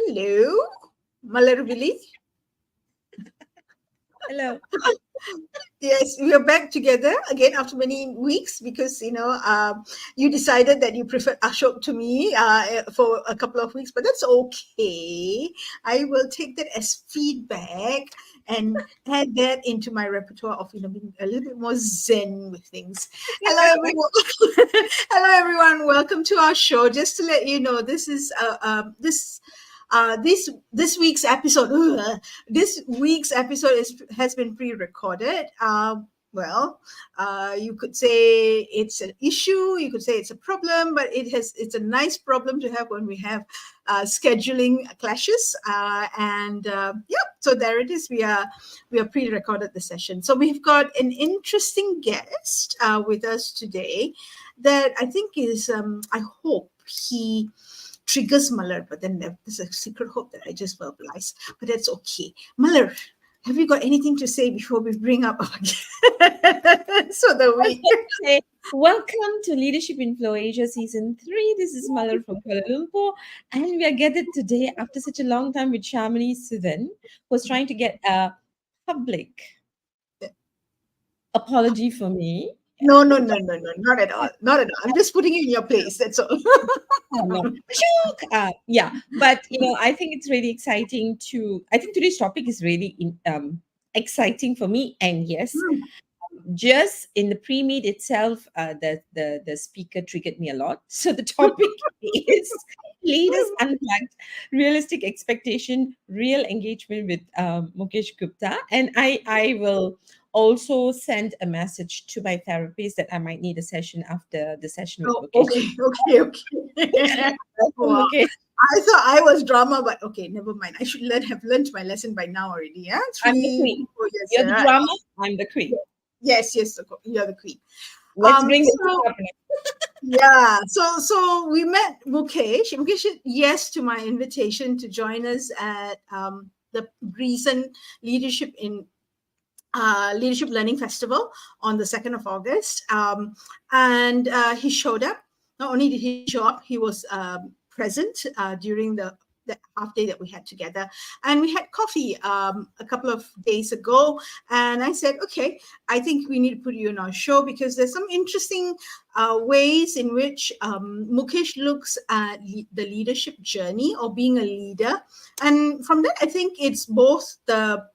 Hello, Malarvili. Hello. Yes, we are back together again after many weeks because you decided that you preferred Ashok to me for a couple of weeks, but that's okay. I will take that as feedback and add that into my repertoire of being a little bit more zen with things. Hello, everyone. Hello, everyone. Welcome to our show. Just to let you know, this is this week's episode. This week's episode has been pre-recorded. You could say it's an issue, you could say it's a problem, but it's a nice problem to have when we have scheduling clashes. So there it is. We are pre-recorded the session. So we've got an interesting guest with us today that I think is I hope he triggers Malar, but then there's a secret hope that I just verbalize, but that's okay. Malar, have you got anything to say before we bring up our so the week? Okay. Welcome to Leadership in Flow Asia Season 3. This is Malar from Kuala Lumpur, and we are gathered today after such a long time with Shamini Sudhan, who was trying to get a public apology for me. No, not at all. Not at all. I'm just putting you in your place. That's all. Yeah, but I think it's really exciting I think today's topic is really exciting for me. And yes, just in the pre-meet itself, the speaker triggered me a lot. So the topic is Leaders Unplugged, Realistic Expectation, Real Engagement with Mukesh Gupta. And I will also send a message to my therapist that I might need a session after the session with Mukesh. Okay. Wow. Okay. I thought I was drama, but okay, never mind. I should have learned my lesson by now already. Yeah, I'm the queen. You're the drama. I'm the queen. Yes, you're the queen. Let's bring this up. Yeah. So we met Mukesh. Mukesh said yes to my invitation to join us at the recent Leadership Learning Festival on the 2nd of August. And he showed up. Not only did he show up, he was present during the half day that we had together, and we had coffee a couple of days ago. And I said, okay, I think we need to put you on our show because there's some interesting ways in which Mukesh looks at the leadership journey or being a leader. And from that, I think it's both the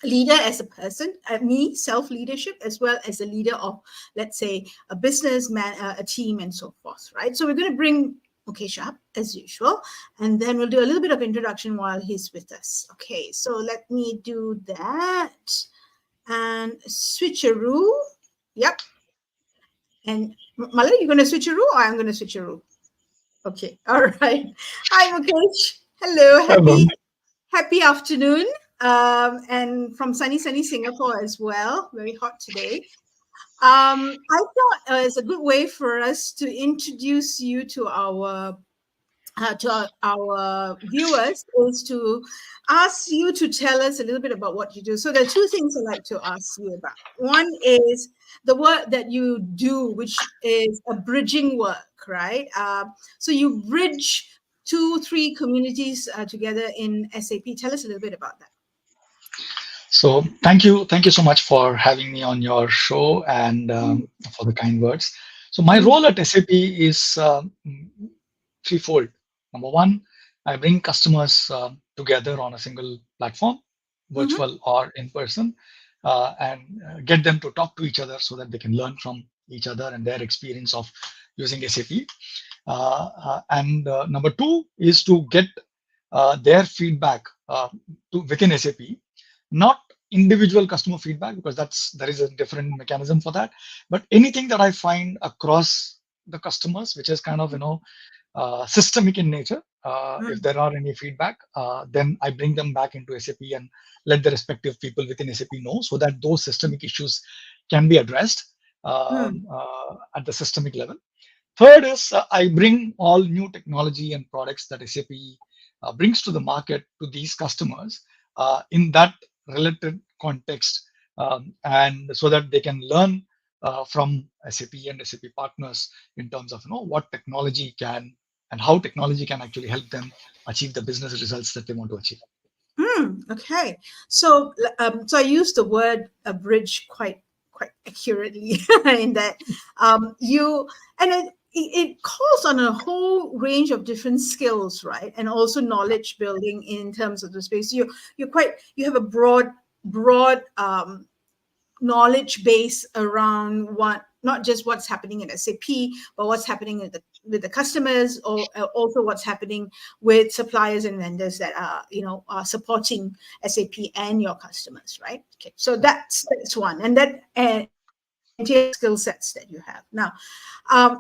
leader as a person, me, self-leadership, as well as a leader of, let's say, a business, a team, and so forth, right? So we're going to bring Mukesh up as usual, and then we'll do a little bit of introduction while he's with us. Okay, so let me do that and switcheroo. Yep. And Malay, you're going to switcheroo or I'm going to switcheroo? Okay, all right. Hi, Mukesh. Hello, happy afternoon. And from sunny Singapore as well. Very hot today. I thought it's a good way for us to introduce you to our to our viewers is to ask you to tell us a little bit about what you do. So there are two things I'd like to ask you about. One is the work that you do, which is a bridging work, right? So you bridge two, three communities together in SAP. Tell us a little bit about that. So thank you so much for having me on your show and for the kind words. So my Mm, role at SAP is threefold. Number one, I bring customers together on a single platform, mhm, virtual or in person, and get them to talk to each other so that they can learn from each other and their experience of using SAP. And number two is to get their feedback within SAP, not individual customer feedback, because there is a different mechanism for that, but anything that I find across the customers, which is kind of systemic in nature. If mm, there are any feedback, then I bring them back into SAP and let the respective people within SAP know so that those systemic issues can be addressed mm, at the systemic level. Third is I bring all new technology and products that SAP brings to the market to these customers in that related context, and so that they can learn from SAP and SAP partners in terms of what technology can and how technology can actually help them achieve the business results that they want to achieve. okay. So, so I use the word bridge quite accurately in that you and it calls on a whole range of different skills, right? And also knowledge building in terms of the space. You have a broad knowledge base around what not just what's happening at SAP, but what's happening with the customers, or also what's happening with suppliers and vendors that are supporting SAP and your customers, right? Okay, so that's one, and that entails skill sets that you have now,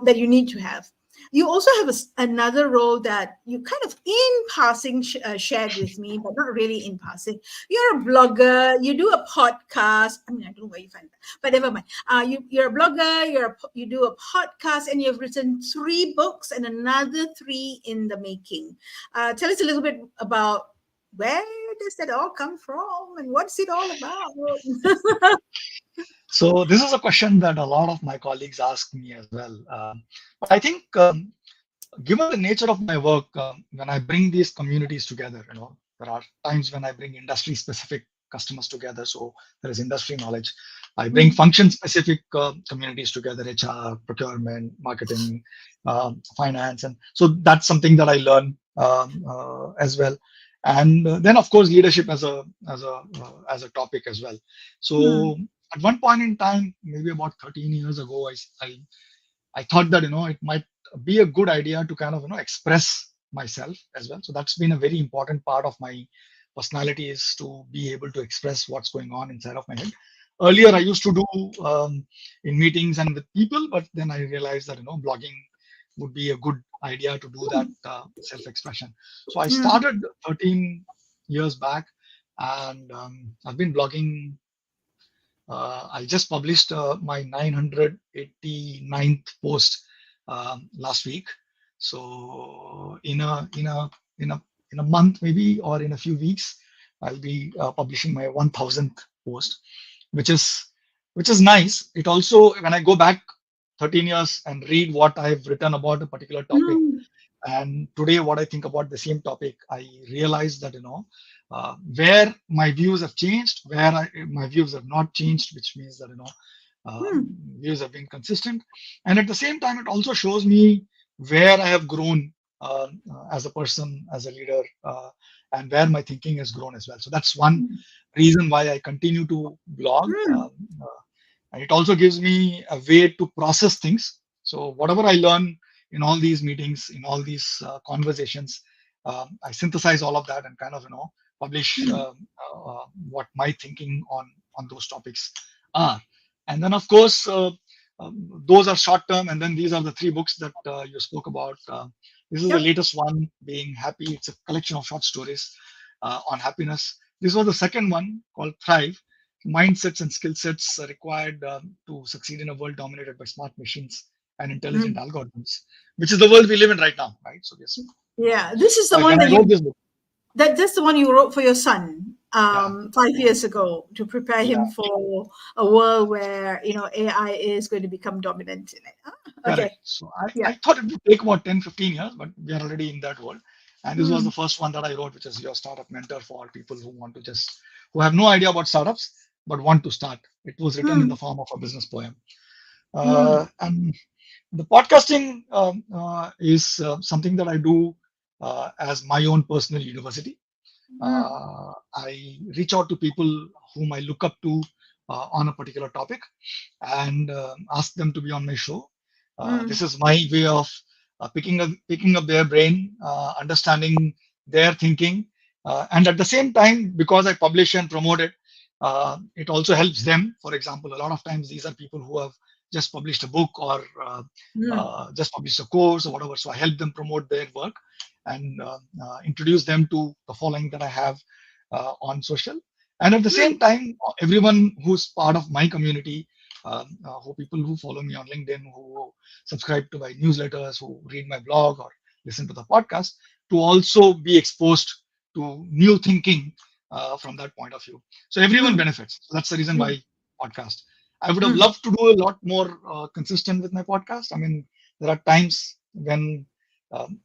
that you need to have. You also have another role that you kind of in passing shared with me, but not really in passing. You're a blogger. You do a podcast. I mean, I don't know where you find that, but never mind. You're a blogger. You do a podcast, and you've written 3 books and another 3 in the making. Tell us a little bit about where does that all come from and what's it all about? So this is a question that a lot of my colleagues ask me as well. But I think, given the nature of my work, when I bring these communities together, there are times when I bring industry-specific customers together. So there is industry knowledge. I bring Mm, function-specific communities together: HR, procurement, marketing, finance, and so that's something that I learn as well. And then, of course, leadership as a topic as well. mm, So at one point in time, maybe about 13 years ago, I thought that it might be a good idea to kind of express myself as well. So that's been a very important part of my personality, is to be able to express what's going on inside of my head. Earlier, I used to do in meetings and with people, but then I realized that blogging would be a good idea to do that self-expression. So I mm, started 13 years back, and I've been blogging. I just published my 989th post last week. So in a month, maybe, or in a few weeks, I'll be publishing my 1000th post, which is nice. It also, when I go back 13 years and read what I've written about a particular topic, mm, and today, what I think about the same topic, I realize that where my views have changed, where my views have not changed, which means that mm, views have been consistent, and at the same time, it also shows me where I have grown as a person, as a leader, and where my thinking has grown as well. So that's one mm, reason why I continue to blog. mm, And it also gives me a way to process things. So whatever I learn in all these meetings, in all these conversations, I synthesize all of that and kind of publish mm. what my thinking on those topics are. And then of course, those are short term, and then these are the 3 books that you spoke about. This is the Yep. latest one, being Happy. It's a collection of short stories on happiness. This was the second one, called Thrive: Mindsets and Skill Sets required to succeed in a world dominated by smart machines and intelligent Mm. algorithms, which is the world we live in right now, right? So yes. Yeah, this is the Like one when I that wrote this book. that's the one you wrote for your son Yeah, 5 years ago to prepare yeah, him for a world where AI is going to become dominant in it. correct. Okay. So Yeah. I thought it would take about 10, 15 years, but we are already in that world. And this was the Mm, first one that I wrote, which is your startup mentor for people who want to who have no idea about startups, but want to start. It was written in the mm, form of a business poem. mm, And the podcasting is something that I do as my own personal university. mm, I reach out to people whom I look up to on a particular topic and ask them to be on my show. This mm, is my way of picking up their brain, understanding their thinking, and at the same time, because I publish and promote it, it also helps them. For example, a lot of times these are people who have just published a book or mm, just published a course or whatever. So I help them promote their work and introduce them to the following that I have on social. And at the mm, same time, everyone who's part of my community, who people who follow me on LinkedIn, who subscribe to my newsletters, who read my blog or listen to the podcast, to also be exposed to new thinking from that point of view. So everyone mm, benefits. So that's the reason mm, why podcast. I would have mm. loved to do a lot more consistent with my podcast. I mean, there are times when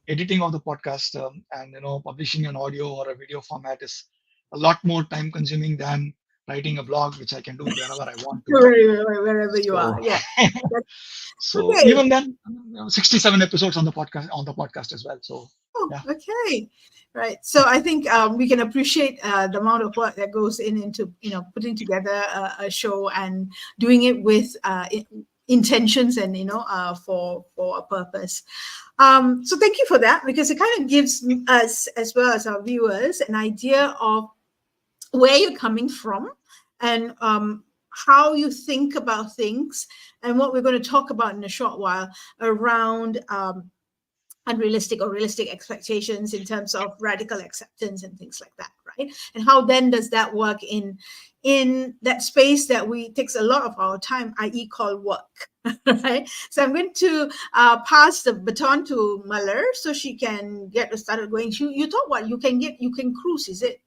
editing of the podcast and publishing an audio or a video format is a lot more time consuming than writing a blog, which I can do wherever I want to. Wherever you are. So, Yeah. That's, so okay. even then, 67 episodes on the podcast as well. So Oh, yeah, okay. Right. So I think we can appreciate the amount of work that goes into putting together a show and doing it with intentions and for a purpose. So thank you for that, because it kind of gives us as well as our viewers an idea of where you're coming from, and how you think about things, and what we're going to talk about in a short while around unrealistic or realistic expectations in terms of radical acceptance and things like that, right? And how then does that work in that space that we takes a lot of our time, i.e. called work. Right. So I'm going to pass the baton to Muller so she can get started going. You thought what you can cruise, is it,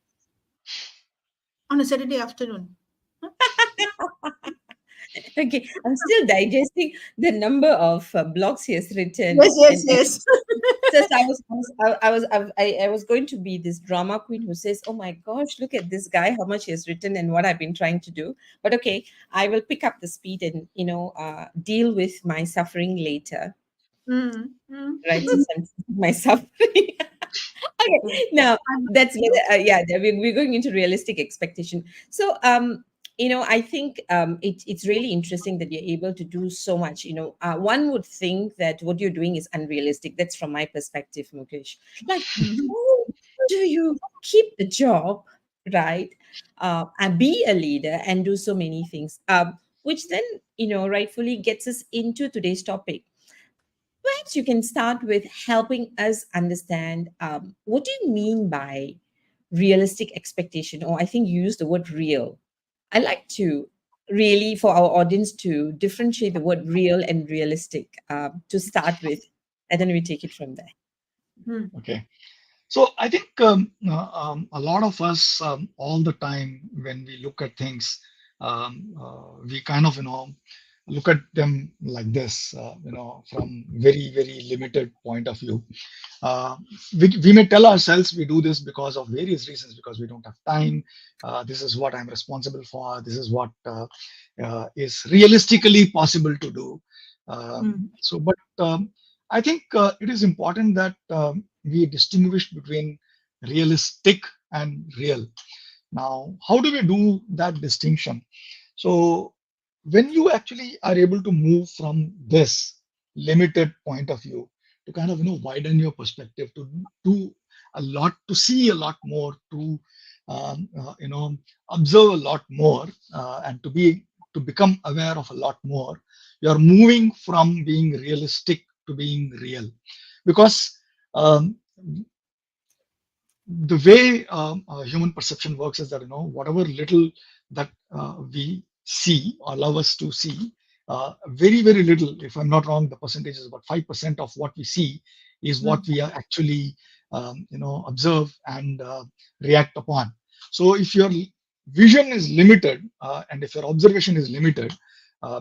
on a Saturday afternoon? Okay, I'm still digesting the number of blogs he has written, Yes, yes, and yes. just I was going to be this drama queen who says, "Oh my gosh, look at this guy, how much he has written and what I've been trying to do." But okay, I will pick up the speed and deal with my suffering later. Mm, mm. Right, since I'm my suffering. Okay, now that's yeah, we're going into realistic expectation. So I think it's really interesting that you're able to do so much. One would think that what you're doing is unrealistic. That's from my perspective, Mukesh. Like, Mhm. how do you keep the job, right, and be a leader and do so many things, which then rightfully gets us into today's topic. Perhaps you can start with helping us understand, what do you mean by realistic expectation? Or I think you used the word real. I like to really, for our audience, to differentiate the word real and realistic, to start with, and then we take it from there. Mhm. okay. So I think a lot of us all the time when we look at things, we kind of look at them like this, from very limited point of view. Uh, we may tell ourselves we do this because of various reasons, because we don't have time. This is what I'm responsible for. This is what is realistically possible to do. Mm, But I think it is important that we distinguish between realistic and real. Now, how do we do that distinction? So, when you actually are able to move from this limited point of view to kind of widen your perspective, to do a lot, to see a lot more, to observe a lot more, and to become aware of a lot more, you're moving from being realistic to being real, because um, the way human perception works is that whatever little that we see or allow us to see, very little, if I'm not wrong, the percentage is about 5% of what we see is what Mm. we are actually observe and react upon. So if your vision is limited, and if your observation is limited,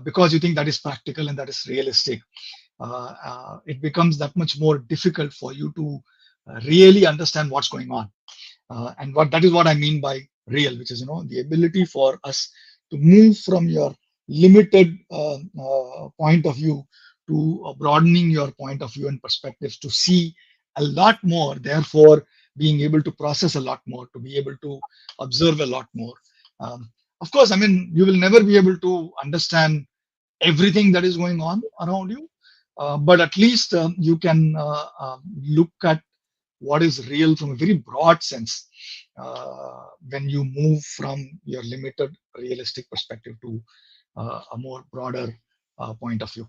because you think that is practical and that is realistic, it becomes that much more difficult for you to really understand what's going on. And what that is what I mean by real, which is the ability for us to move from your limited point of view to broadening your point of view and perspectives to see a lot more, therefore being able to process a lot more, to be able to observe a lot more. um, of course, I mean, you will never be able to understand everything that is going on around you, but at least you can look at what is real from a very broad sense, when you move from your limited realistic perspective to a more broader point of view.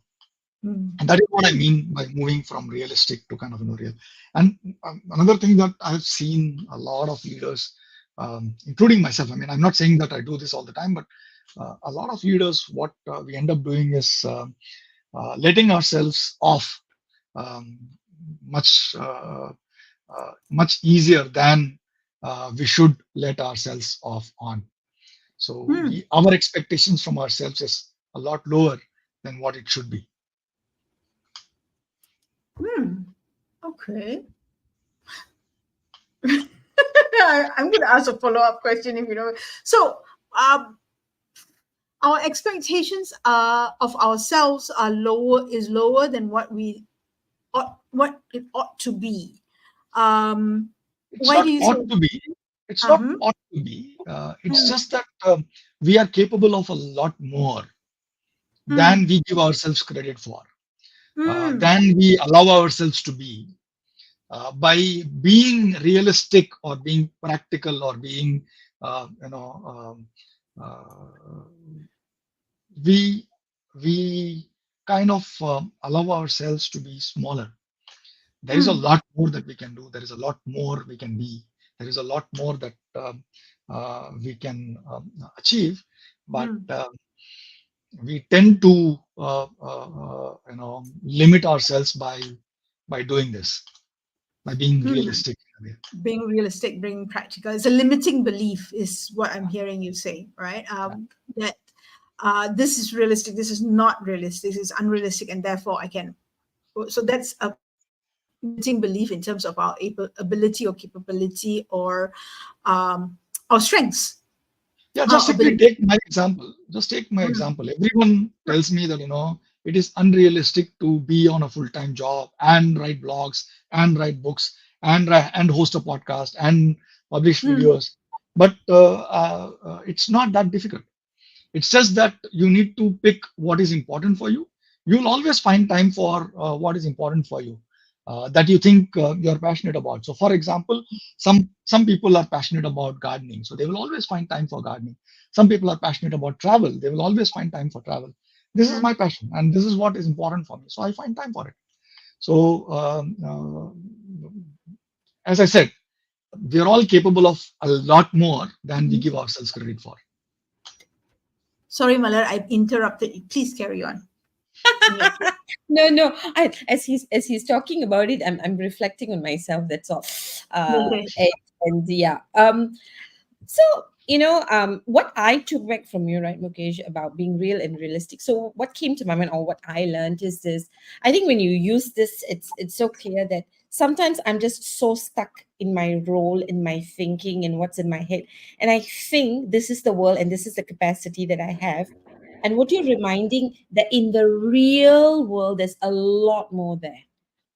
Mm. And that is what I mean by moving from realistic to kind of real. And another thing that I've seen a lot of leaders, including myself, I mean, I'm not saying that I do this all the time, but a lot of leaders, what we end up doing is letting ourselves off um, much much easier than we should let ourselves off on. So Mm. our expectations from ourselves is a lot lower than what it should be. Mm. Okay. I'm going to ask a follow-up question if you know. So, um, our expectations of ourselves are lower than what it ought to be. Um, It's why do not you say? ought to be. It's not Uh-huh. ought to be. It's Mm. just that we are capable of a lot more than Mm. we give ourselves credit for, Mm. than we allow ourselves to be. By being realistic or being practical or being, uh, you know, uh, we we kind of allow ourselves to be smaller. There is a Mm. lot more that we can do. There is a lot more we can be. There is a lot more that we can achieve, but Mm. we tend to limit ourselves by doing this, by being Mm. realistic. Being realistic, being practical. It's a limiting belief, is what I'm hearing you say, right? That this is realistic, this is not realistic, this is unrealistic, and therefore I can. So that's a limiting belief in terms of our ability or capability or our strengths, Yeah, just our simply ability. take my example. Just take my Mm. example. Everyone tells me that it is unrealistic to be on a full-time job and write blogs and write books and host a podcast and publish Mm. videos. But it's not that difficult. It's just that you need to pick what is important for you. You'll always find time for what is important for you, that you think you're passionate about. So, for example, some people are passionate about gardening, so they will always find time for gardening. Some people are passionate about travel; they will always find time for travel. This is Mm. my passion, and this is what is important for me, so I find time for it. So, as I said, we are all capable of a lot more than we Mhm. give ourselves credit for. Sorry, Malar, I interrupted you. Please carry on. In your No. As he's talking about it, I'm reflecting on myself. That's all. okay. And yeah. So, what I took back from you, right, Mukesh, about being real and realistic. So, what came to my mind, or what I learned, is this. I think when you use this, it's so clear that sometimes I'm just so stuck in my role, in my thinking, and what's in my head, and I think this is the world, and this is the capacity that I have. And what you're reminding that in the real world, there's a lot more there,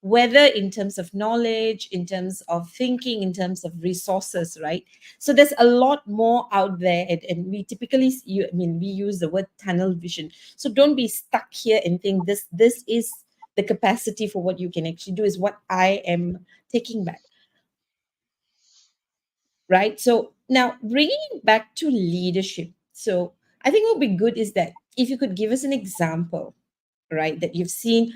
whether in terms of knowledge, in terms of thinking, in terms of resources, right? So there's a lot more out there, and we typically, we use the word tunnel vision. So don't be stuck here and think this is the capacity for what you can actually do, is what I am taking back, right? So now bringing it back to leadership. So I think what would be good is that if you could give us an example, right, that you've seen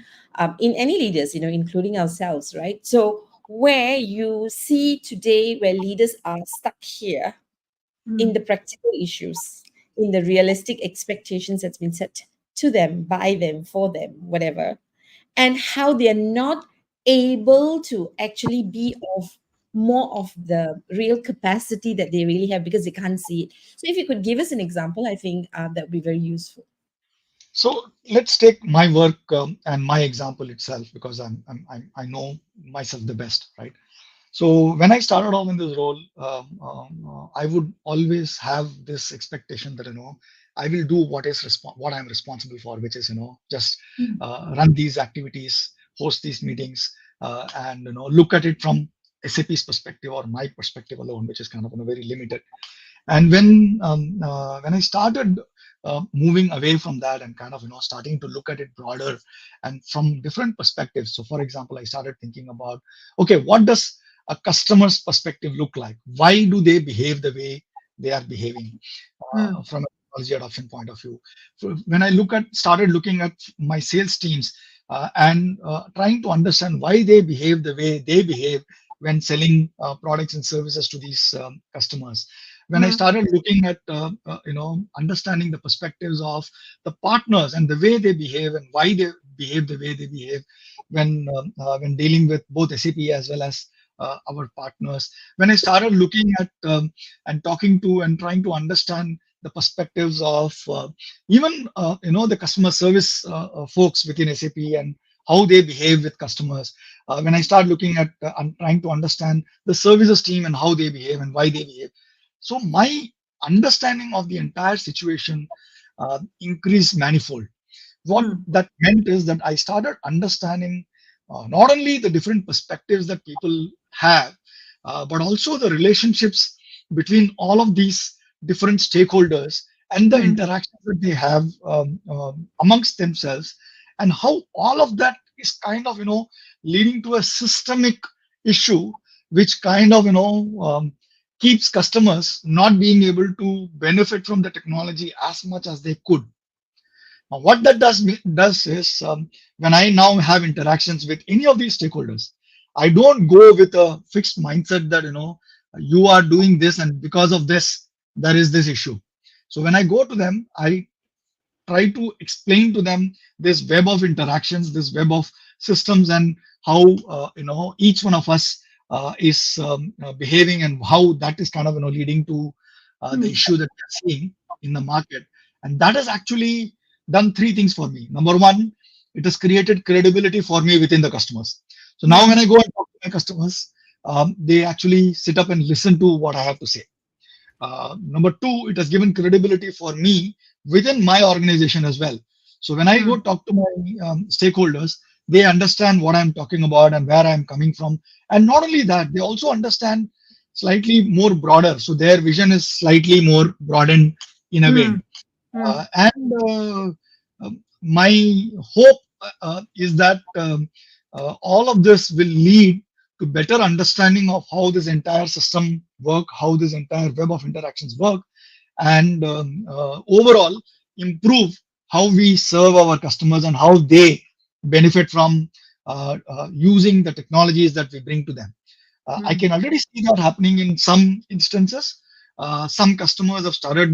in any leaders, including ourselves, right? So where you see today where leaders are stuck here in the Mm. practical issues, in the realistic expectations that's been set to them, by them, for them, whatever, and how they're not able to actually be of more of the real capacity that they really have because they can't see it. So if you could give us an example, I think that would be very useful. So let's take my work and my example itself, because I know myself the best, right? So when I started off in this role, I would always have this expectation that I will do what I'm responsible for, which is just Mm. run these activities, host these meetings, and look at it from SAP's perspective or my perspective alone, which is kind of very limited. And when I started moving away from that and kind of starting to look at it broader and from different perspectives. So for example, I started thinking about, okay, what does a customer's perspective look like? Why do they behave the way they are behaving Mm. from a technology adoption point of view? So when I started looking at my sales teams and trying to understand why they behave the way they behave when selling products and services to these customers. When I Mm. started looking at understanding the perspectives of the partners and the way they behave and why they behave the way they behave when dealing with both SAP as well as our partners. When I started looking at and talking to and trying to understand the perspectives of even the customer service folks within SAP and how they behave with customers. When I start looking at and trying to understand the services team and how they behave and why they behave. So my understanding of the entire situation increased manifold. What Mm. that meant is that I started understanding not only the different perspectives that people have, but also the relationships between all of these different stakeholders and the Mm. interactions that they have amongst themselves, and how all of that is kind of leading to a systemic issue, which kind of keeps customers not being able to benefit from the technology as much as they could. Now, what that does is when I now have interactions with any of these stakeholders, I don't go with a fixed mindset that you are doing this and because of this there is this issue. So when I go to them, I try to explain to them this web of interactions, this web of systems, and how each one of us is behaving, and how that is kind of leading to the Mm. issue that we're seeing in the market. And that has actually done three things for me. Number one, it has created credibility for me within the customers. So now when Mm. I go and talk to my customers, they actually sit up and listen to what I have to say. Number two, it has given credibility for me within my organization as well. So when I go Mm. talk to my stakeholders, they understand what I'm talking about and where I'm coming from. And not only that, they also understand slightly more broader. So their vision is slightly more broadened in a way. Mm. Mm. And my hope is that all of this will lead to better understanding of how this entire system work, how this entire web of interactions work, and overall improve how we serve our customers and how they benefit from using the technologies that we bring to them. I Mm. can already see that happening in some instances. Some customers have started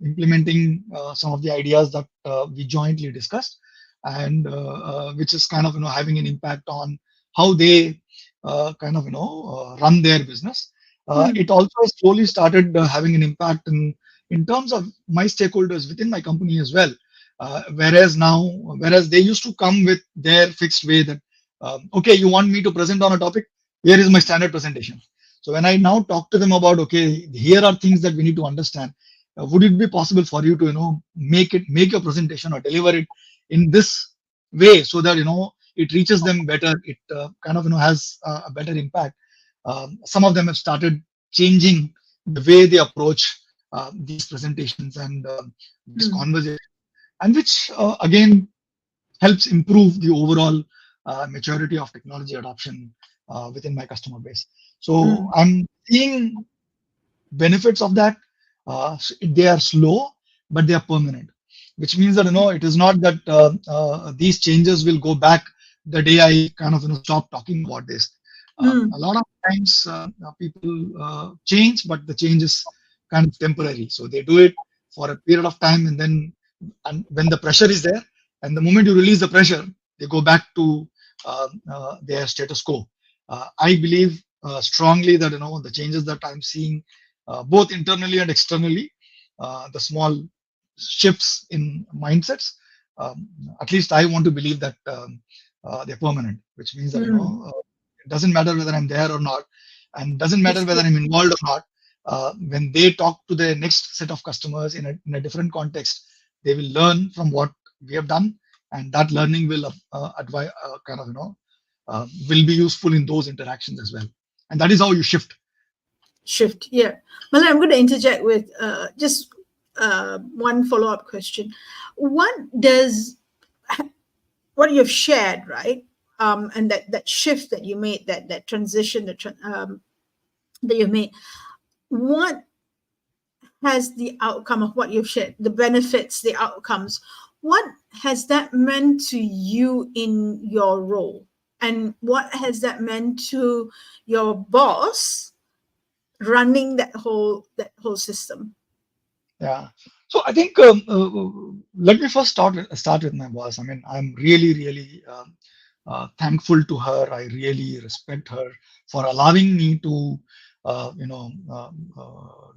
implementing some of the ideas that we jointly discussed, and which is kind of having an impact on how they run their business. Mm. It also slowly started having an impact in terms of my stakeholders within my company as well. Whereas they used to come with their fixed way that okay, you want me to present on a topic, here is my standard presentation. So when I now talk to them about, okay, here are things that we need to understand, would it be possible for you to make your presentation or deliver it in this way so that it reaches them better, it kind of has a better impact. Some of them have started changing the way they approach these presentations and this Mm. conversation, and which again helps improve the overall maturity of technology adoption within my customer base. So Mm. I'm seeing benefits of that. They are slow, but they are permanent, which means that it is not that these changes will go back the day I kind of stop talking about this. Mm. A lot of times people change, but the change is kind of temporary. So they do it for a period of time, and when the pressure is there, and the moment you release the pressure, they go back to their status quo. I believe strongly that the changes that I'm seeing both internally and externally, the small shifts in mindsets. Um, at least I want to believe that they're permanent, which means that Mm. it doesn't matter whether I'm there or not, and doesn't matter Yes, whether I'm involved or not. When they talk to their next set of customers in a different context, they will learn from what we have done, and that learning will kind of will be useful in those interactions as well. And that is how you shift. shift. Yeah. Malay, I'm going to interject with just one follow-up question. What does what you've shared, right? And that shift that you made, that transition, that you made. What has the outcome of what you've shared, the benefits, the outcomes? What has that meant to you in your role, and what has that meant to your boss running that whole system? Yeah. So I think let me first start with my boss. I mean, I'm really, really thankful to her. I really respect her for allowing me to,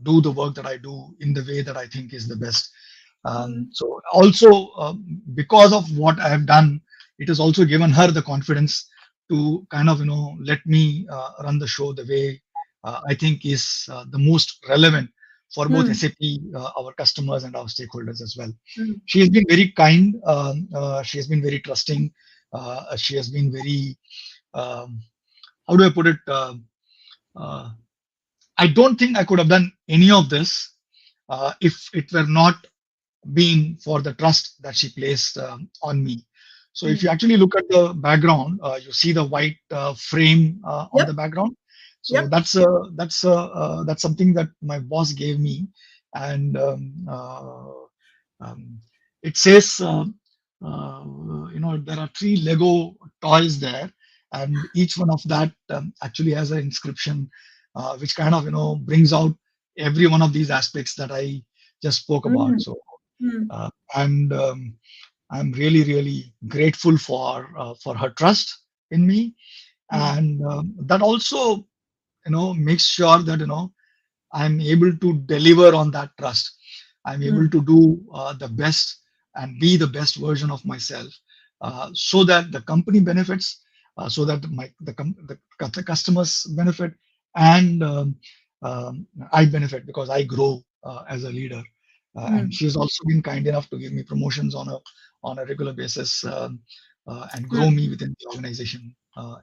do the work that I do in the way that I think is the best. Mm, So also because of what I have done, it has also given her the confidence to kind of let me run the show the way I think is the most relevant for both mm, SAP, our customers, and our stakeholders as well. mm, She has been very kind. She has been very trusting. She has been very, um, how do I put it? Uh, I don't think I could have done any of this if it were not been for the trust that she placed on me. So if mm. you actually look at the background, you see the white frame on the Yep, background. So yep. that's something that my boss gave me, and um, it says there are three Lego toys there, and each one of that actually has an inscription, which kind of brings out every one of these aspects that I just spoke about. Mm, So mm, and I'm really, really grateful for her trust in me, mm, and that also makes sure that I'm able to deliver on that trust. I'm able mm, to do the best and be the best version of myself, so that the company benefits, so that the customers benefit, and I benefit because I grow as a leader. And mm, she's also been kind enough to give me promotions on a regular basis, and grow mm, me within the organization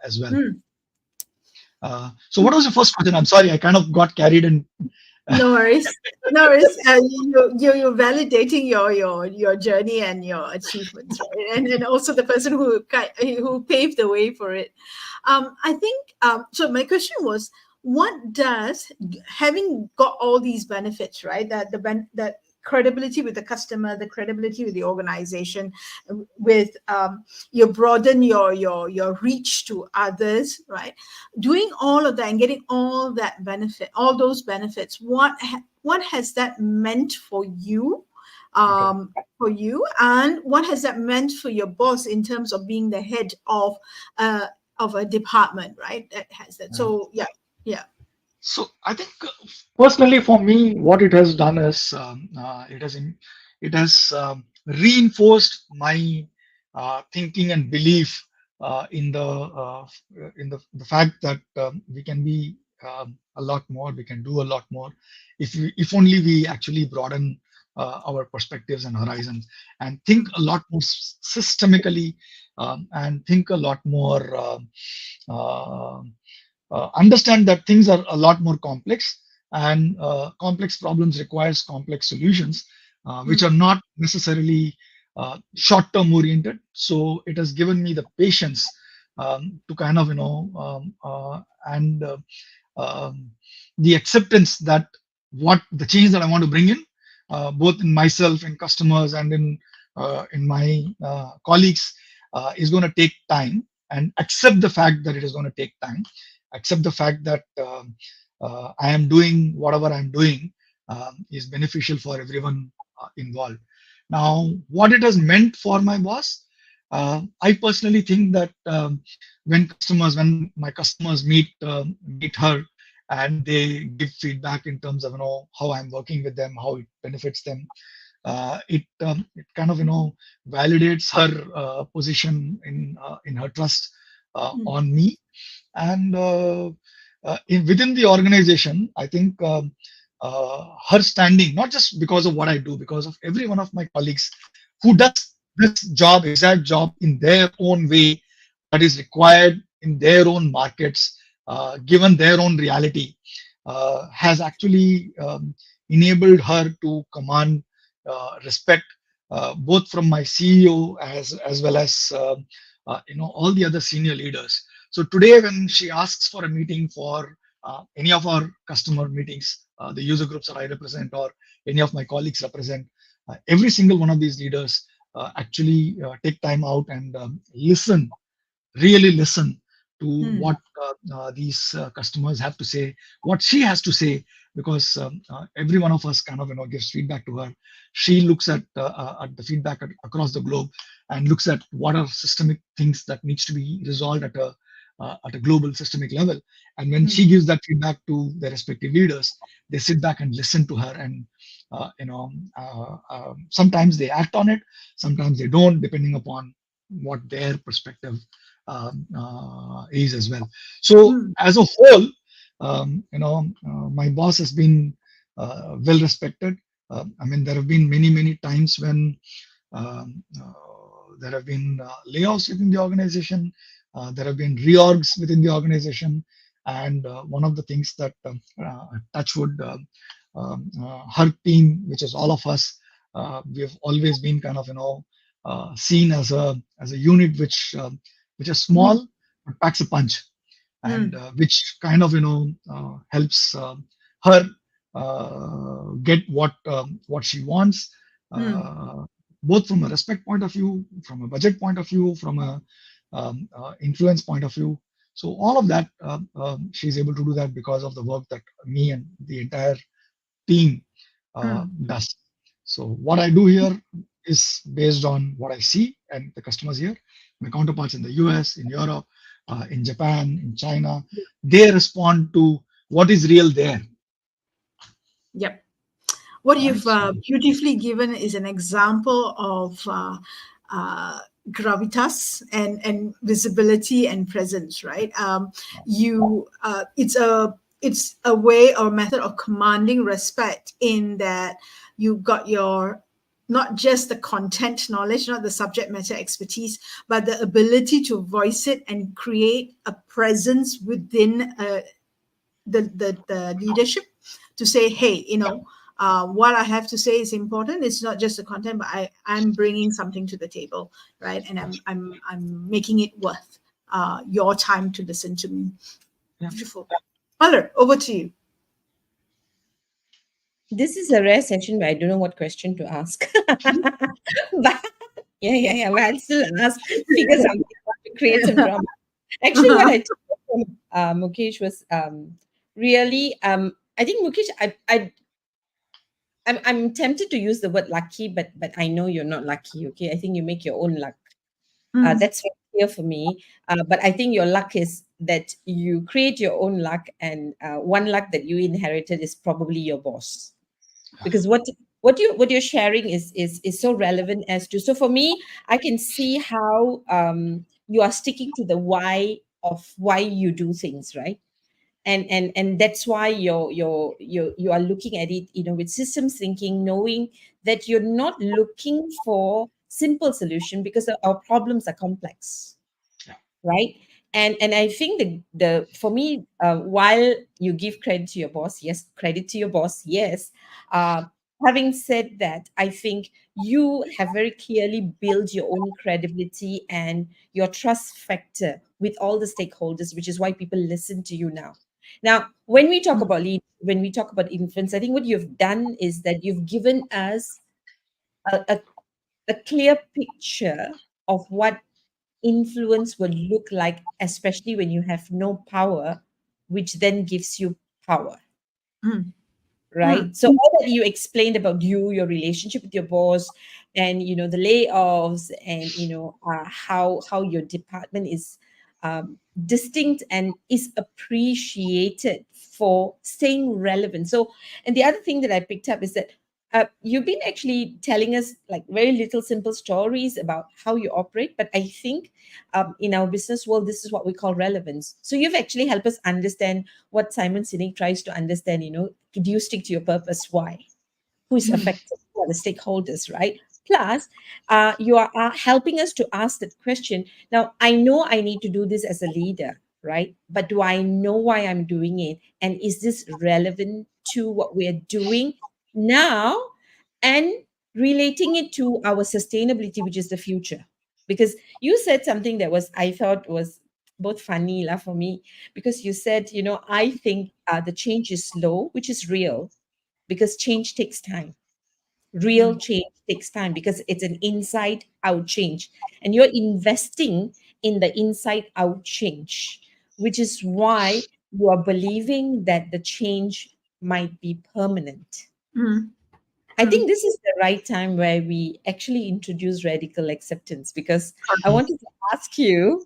as well. mm. So what was your first question? I'm sorry, I kind of got carried in. No worries. No worries. You're validating your journey and your achievements, right? And also the person who paved the way for it. I think so. My question was, what does having got all these benefits, right? That credibility with the customer, the credibility with the organization, with you broaden your reach to others, right? Doing all of that and getting all that benefit, all those benefits, what has that meant for you, Okay. and what has that meant for your boss in terms of being the head uh of a department, right? That has that. So yeah, yeah. So I think personally for me, what it has done is it has reinforced my thinking and belief in the fact that we can be a lot more, we can do a lot more if only we actually broaden our perspectives and horizons, and think Mm, a lot more systemically, and think a lot more. Uh, Understand that things are a lot more complex, and complex problems requires complex solutions, which are mm, not necessarily short-term oriented. So it has given me the patience to kind of and the acceptance that what the change that I want to bring in, both in myself, in customers, and in my colleagues, is going to take time, and accept the fact that it is going to take time, accept the fact that I am doing whatever I'm doing is beneficial for everyone involved. Now, what it has meant for my boss, I personally think that when my customers meet her and they give feedback in terms of how I'm working with them, how it benefits them, it kind of validates her position in her trust mm, on me. And within the organization, I think her standing, not just because of what I do, because of every one of my colleagues who does this exact job in their own way, that is required in their own markets, given their own reality, has actually enabled her to command respect, both from my CEO as well as all the other senior leaders. So today, when she asks for a meeting for any of our customer meetings, the user groups that I represent or any of my colleagues represent, every single one of these leaders actually take time out and really listen to mm, what these customers have to say, what she has to say, because every one of us kind of gives feedback to her. She looks at the feedback across the globe and looks at what are systemic things that needs to be resolved at a global systemic level. And when she mm, gives that feedback to their respective leaders, they sit back and listen to her, and sometimes they act on it, sometimes they don't, depending upon what their perspective is as well. So mm, as a whole, my boss has been well respected. I mean, there have been many times when there have been layoffs within the organization. There have been reorgs within the organization, and one of the things that Touchwood, her team, which is all of us, we have always been kind of seen as a unit which is mm, small but packs a punch, and mm, which kind of helps her get what she wants, mm, uh, both from a respect point of view, from a budget point of view, from a influence point of view. So all of that, she's able to do that because of the work that me and the entire team mm, does. So what I do here is based on what I see and the customers here. My counterparts in the US, in Europe, in Japan, in China, they respond to what is real there, yep. What right? you've So beautifully given is an example of gravitas and visibility and presence, right? You it's a way or method of commanding respect in that you got your not just the content knowledge, not the subject matter expertise, but the ability to voice it and create a presence within the leadership to say, hey, what I have to say is important. It's not just the content, but I'm bringing something to the table, right? And I'm making it worth your time to listen to me. yeah, Beautiful. Mother, over to you. This is a rare session where I don't know what question to ask. But yeah. But I'll still ask, figure something out to create some drama. Actually, what I took from Mukesh was really I think Mukesh, I'm tempted to use the word lucky, but I know you're not lucky. Okay, I think you make your own luck. Mm, That's very clear for me. But I think your luck is that you create your own luck, and one luck that you inherited is probably your boss, because what you're sharing is so relevant as to. So for me, I can see how you are sticking to the why of why you do things, right? And that's why you are looking at it, with systems thinking, knowing that you're not looking for simple solution, because our problems are complex, yeah, right? And I think the for me, while you give credit to your boss, yes, credit to your boss, yes. uh, Having said that, I think you have very clearly built your own credibility and your trust factor with all the stakeholders, which is why people listen to you now. Now, when we talk mm, about lead, when we talk about influence, I think what you've done is that you've given us a clear picture of what influence will look like, especially when you have no power, which then gives you power. mm, right? So all that you explained about you, your relationship with your boss, and the layoffs, and how your department is distinct and is appreciated for staying relevant. So, and the other thing that I picked up is that you've been actually telling us like very little simple stories about how you operate, but I think in our business world, this is what we call relevance. So you've actually helped us understand what Simon Sinek tries to understand. Do you stick to your purpose? Why? Who is affected? Who are the stakeholders, right? Plus, you are helping us to ask that question. Now, I know I need to do this as a leader, right? But do I know why I'm doing it? And is this relevant to what we're doing now? And relating it to our sustainability, which is the future. Because you said something that was, I thought was both funny lah for me, because you said, I think the change is slow, which is real, because change takes time. Real change takes time because it's an inside out change. And you're investing in the inside out change, which is why you are believing that the change might be permanent. Mm. I think this is the right time where we actually introduce radical acceptance, because I wanted to ask you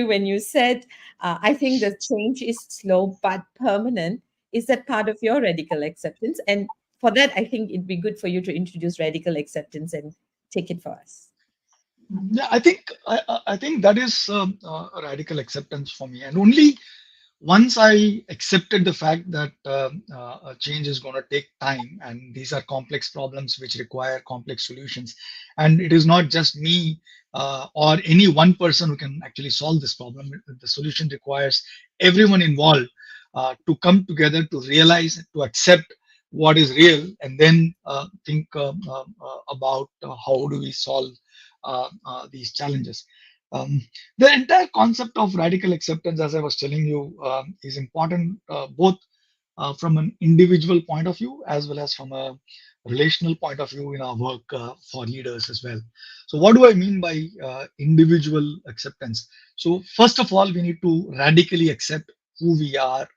when you said, I think the change is slow but permanent. Is that part of your radical acceptance? And for that, I think it'd be good for you to introduce radical acceptance and take it for us. Yeah, I think that is a radical acceptance for me, and only once I accepted the fact that a change is going to take time, and these are complex problems which require complex solutions, and it is not just me or any one person who can actually solve this problem. The solution requires everyone involved to come together, to realize, to accept what is real, and then think about how do we solve these challenges. Um, the entire concept of radical acceptance, as I was telling you, is important both from an individual point of view as well as from a relational point of view in our work for leaders as well. So, what do I mean by individual acceptance? So, first of all, we need to radically accept who we are,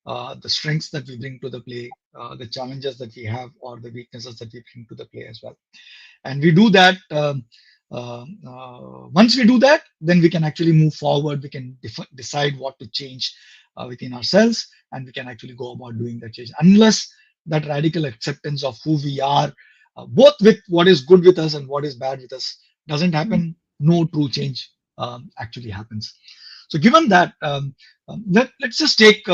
the strengths that we bring to the play, the challenges that we have, or the weaknesses that we bring to the play as well. And we do that. Once we do that, then we can actually move forward. We can decide what to change within ourselves, and we can actually go about doing that change. Unless that radical acceptance of who we are, both with what is good with us and what is bad with us, doesn't happen, no true change actually happens. So, given that, let's just take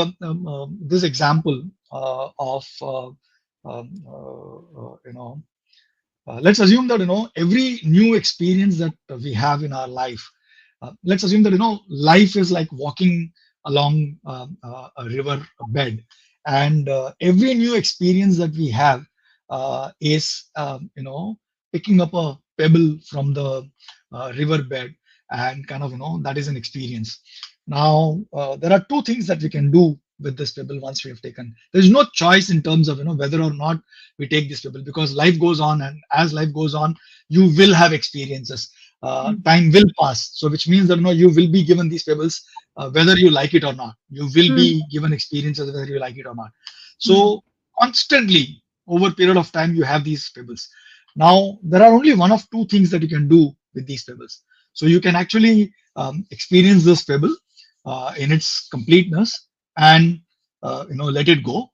this example of let's assume that every new experience that we have in our life. Let's assume that life is like walking along a river bed, and every new experience that we have is picking up a pebble from the river bed, and kind of that is an experience. Now there are two things that we can do with this pebble once we have taken. There's no choice in terms of whether or not we take this pebble, because life goes on, and as life goes on, you will have experiences. Time will pass, so which means that you will be given these pebbles whether you like it or not. You will be given experiences whether you like it or not. So constantly over a period of time, you have these pebbles. Now there are only one of two things that you can do with these pebbles. So you can actually experience this pebble in its completeness, and let it go,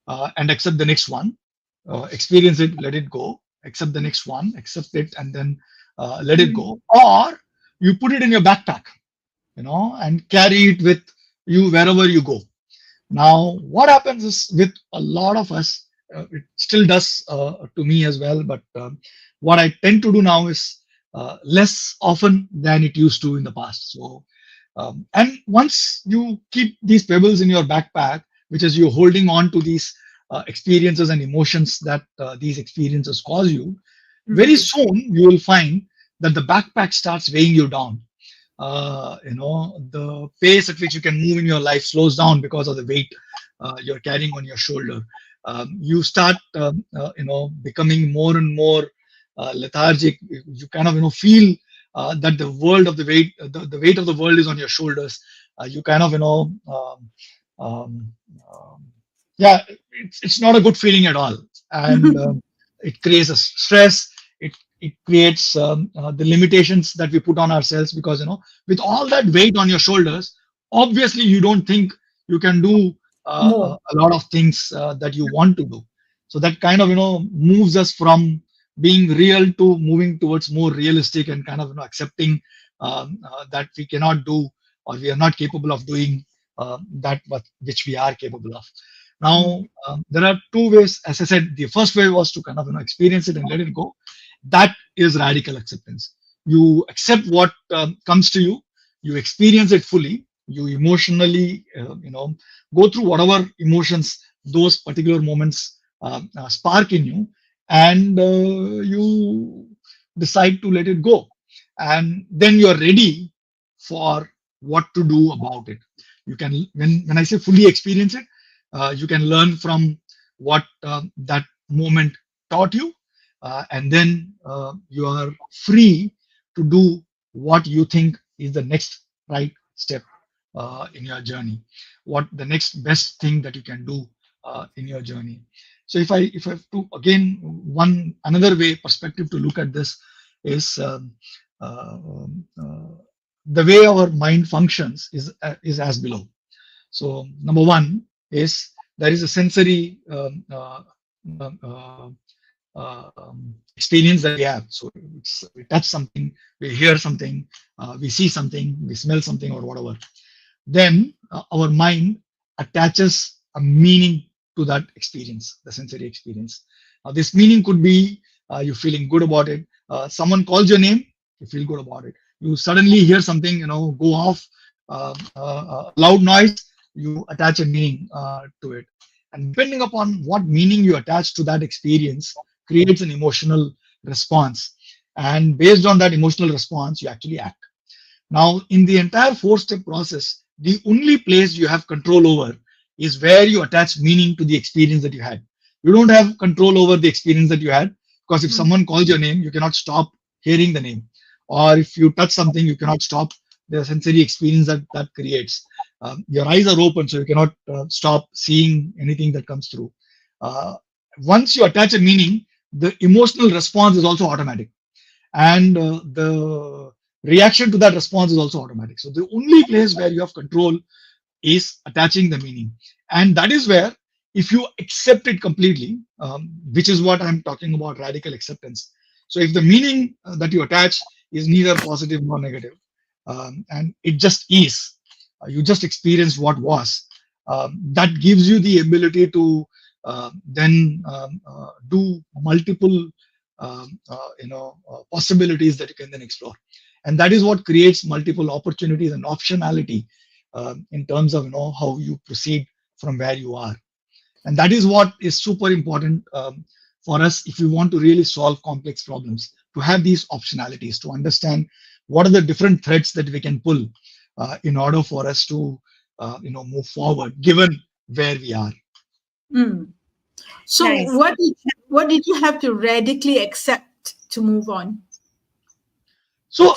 and accept the next one. Experience it, let it go, accept the next one, accept it, and then let it go. Or you put it in your backpack, and carry it with you wherever you go. Now what happens is, with a lot of us, it still does to me as well, but what I tend to do now is less often than it used to in the past. So and once you keep these pebbles in your backpack, which is you're holding on to these experiences and emotions that these experiences cause you, very soon you will find that the backpack starts weighing you down. The pace at which you can move in your life slows down because of the weight you're carrying on your shoulder. You start, becoming more and more lethargic. You kind of, feel that the world of the weight of the world is on your shoulders. You kind of, um, um, Yeah, it's not a good feeling at all, and it creates a stress. It creates the limitations that we put on ourselves, because with all that weight on your shoulders, obviously you don't think you can do More. a lot of things that you want to do. So that kind of moves us from being real to moving towards more realistic, and kind of accepting that we cannot do, or we are not capable of doing that which we are capable of. Now, Mm. there are two ways. As I said, the first way was to kind of experience it and let it go. That is radical acceptance. You accept what comes to you. You experience it fully. You emotionally, go through whatever emotions those particular moments spark in you, and you decide to let it go. And then you're ready for what to do about it. You can, when I say fully experience it, you can learn from what that moment taught you, and then you are free to do what you think is the next right step in your journey, what the next best thing that you can do in your journey. So if I have to, again, one another way perspective to look at this is, the way our mind functions is as below. So number one is, there is a sensory experience that we have. So we touch something, we hear something, we see something, we smell something, or whatever. Then our mind attaches a meaning to that experience, the sensory experience. This meaning could be, you feeling good about it. Someone calls your name, you feel good about it. You suddenly hear something, go off, loud noise, you attach a meaning to it. And depending upon what meaning you attach to that experience, creates an emotional response. And based on that emotional response, you actually act. Now, in the entire four-step process, the only place you have control over is where you attach meaning to the experience that you had. You don't have control over the experience that you had, because if Mm. someone calls your name, you cannot stop hearing the name. Or if you touch something, you cannot stop the sensory experience that creates. Your eyes are open, so you cannot stop seeing anything that comes through. Uh, Once you attach a meaning, the emotional response is also automatic, and the reaction to that response is also automatic. So the only place where you have control is attaching the meaning, and that is where, if you accept it completely, which is what I'm talking about, radical acceptance. So if the meaning that you attach is neither positive nor negative, and it just is, you just experience what was, that gives you the ability to then do multiple possibilities that you can then explore. And that is what creates multiple opportunities and optionality in terms of how you proceed from where you are. And that is what is super important for us, if you want to really solve complex problems, to have these optionalities, to understand what are the different threads that we can pull in order for us to move forward, given where we are. Mm. So Nice. what did you have to radically accept to move on? So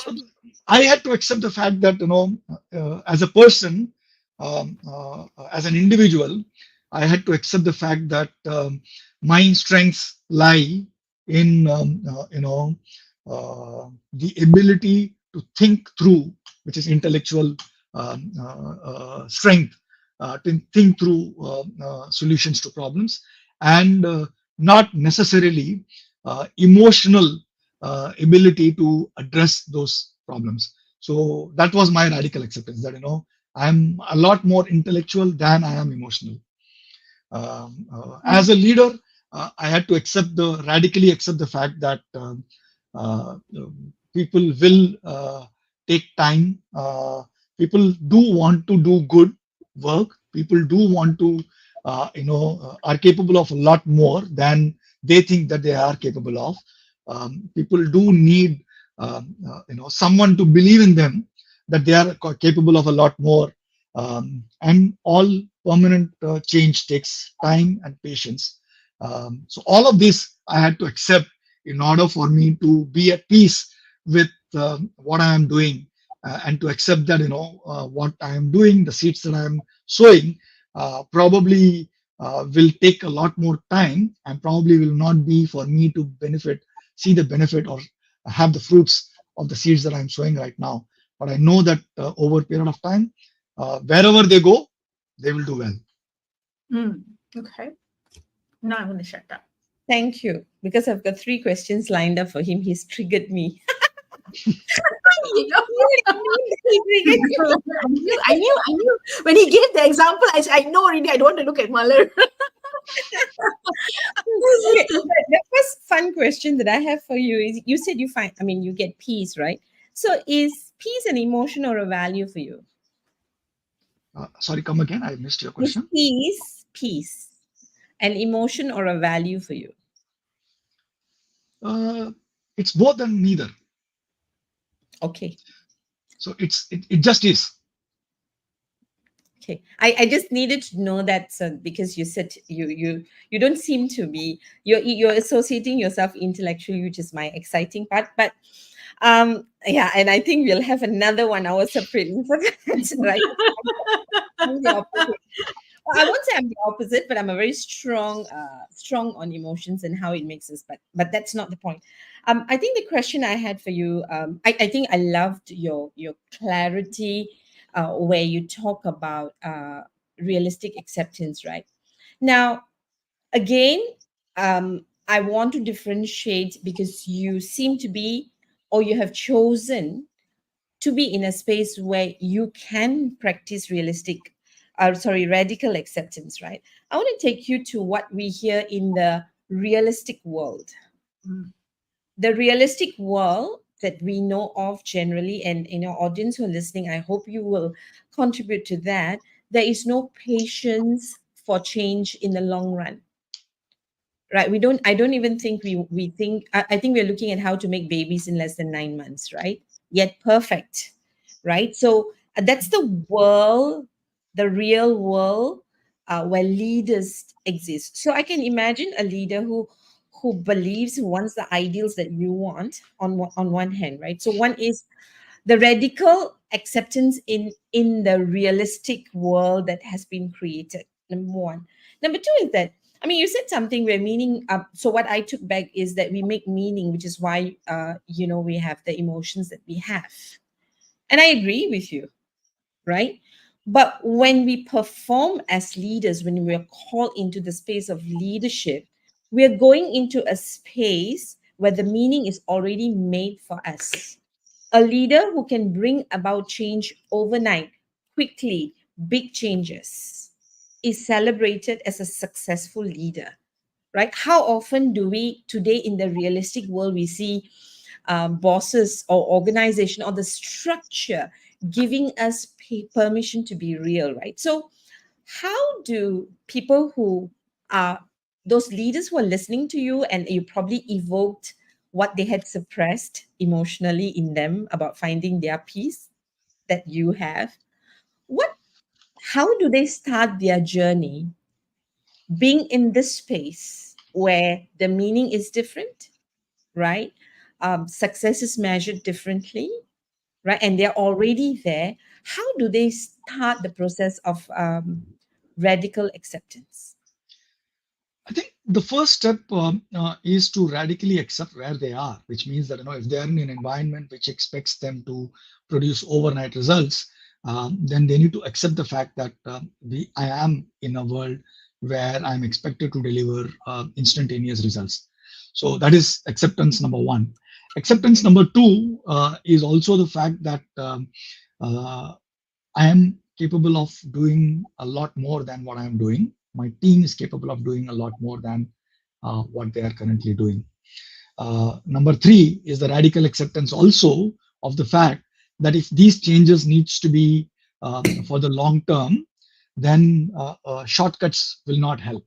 I had to accept the fact that, as a person, as an individual, I had to accept the fact that my strengths lie in, the ability to think through, which is intellectual strength, to think through solutions to problems, and not necessarily emotional ability to address those problems. So that was my radical acceptance, that I'm a lot more intellectual than I am emotional. As Mm. a leader, I had to radically accept the fact that people will take time. People do want to do good work. People do want to, are capable of a lot more than they think that they are capable of. People do need, someone to believe in them, that they are capable of a lot more. And all permanent change takes time and patience. So all of this I had to accept in order for me to be at peace with what I am doing, and to accept that what I am doing, the seeds that I am sowing, probably will take a lot more time and probably will not be for me to see the benefit or have the fruits of the seeds that I'm sowing right now. But I know that over a period of time, wherever they go, they will do well. Okay. Now I'm going to shut up. Thank you. Because I've got 3 questions lined up for him. He's triggered me. You know, He triggered me. I knew. When he gave the example, I know already. I don't want to look at Malar. Okay, the first fun question that I have for you is you said you get peace, right? So is peace an emotion or a value for you? Sorry, come again. I missed your Is question. peace an emotion or a value for you? It's both and neither. Okay. So it just is. Okay. I just needed to know that because you said you don't seem to be you're associating yourself intellectually, which is my exciting part. But yeah, and I think we'll have another 1 hour separately for that, right? I'm the opposite. I won't say I'm the opposite, but I'm a very strong on emotions and how it makes us. But that's not the point. I think the question I had for you, I think I loved your clarity, where you talk about realistic acceptance. Right now, again, I want to differentiate because you seem to be, or you have chosen to be in a space where you can practice radical acceptance, right? I want to take you to what we hear in the realistic world. Mm. The realistic world that we know of generally, and in our audience who are listening, I hope you will contribute to that. There is no patience for change in the long run, right? I don't even think we think, I think we're looking at how to make babies in less than 9 months, right? Yet perfect, right? So that's the world, the real world, where leaders exist. So I can imagine a leader who wants the ideals that you want on one hand, right? So one is the radical acceptance in the realistic world that has been created. Number one. Number two is that, you said something where meaning. So what I took back is that we make meaning, which is why we have the emotions that we have, and I agree with you, right? But when we perform as leaders, when we are called into the space of leadership, we are going into a space where the meaning is already made for us. A leader who can bring about change overnight, quickly, big changes, is celebrated as a successful leader, right? How often do we today in the realistic world we see bosses or organization or the structure giving us permission to be real, right? So how do people who are those leaders who are listening to you, and you probably evoked what they had suppressed emotionally in them about finding their peace that you have, what how do they start their journey being in this space where the meaning is different, right? Success is measured differently, right? And they're already there. How do they start the process of radical acceptance? I think the first step is to radically accept where they are, which means that if they are in an environment which expects them to produce overnight results, then they need to accept the fact that I am in a world where I'm expected to deliver instantaneous results. So that is acceptance number one. Acceptance number two is also the fact that uh, I am capable of doing a lot more than what I am doing. My team is capable of doing a lot more than what they are currently doing. Number three is the radical acceptance also of the fact that if these changes needs to be for the long term, then shortcuts will not help.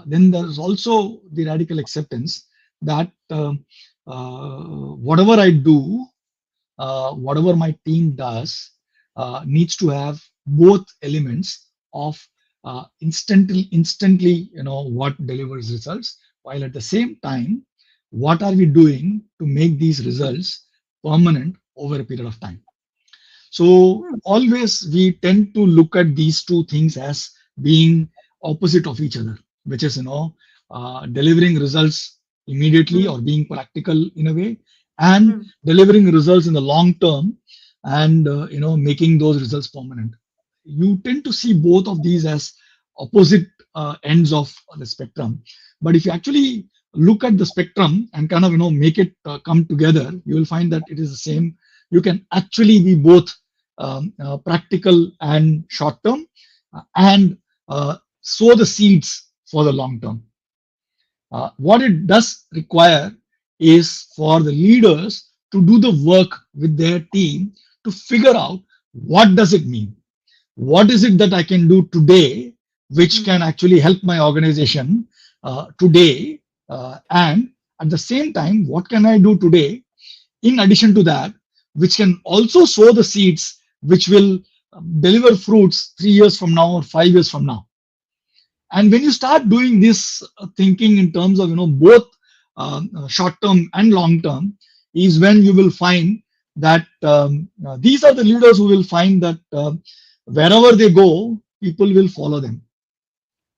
Then there is also the radical acceptance that whatever I do, whatever my team does, needs to have both elements of instantly, what delivers results, while at the same time, what are we doing to make these results permanent over a period of time. So always we tend to look at these two things as being opposite of each other, which is delivering results immediately Mm, or being practical in a way, and mm, delivering results in the long term, and making those results permanent. You tend to see both of these as opposite ends of the spectrum. But if you actually look at the spectrum and kind of make it come together, you will find that it is the same. You can actually be both practical and short term, and sow the seeds for the long term. What it does require is for the leaders to do the work with their team to figure out what does it mean, what is it that I can do today which mm, can actually help my organization today, and at the same time, what can I do today in addition to that, which can also sow the seeds which will deliver fruits 3 years from now or 5 years from now. And when you start doing this thinking in terms of both short term and long term, is when you will find that these are the leaders who will find that wherever they go, people will follow them.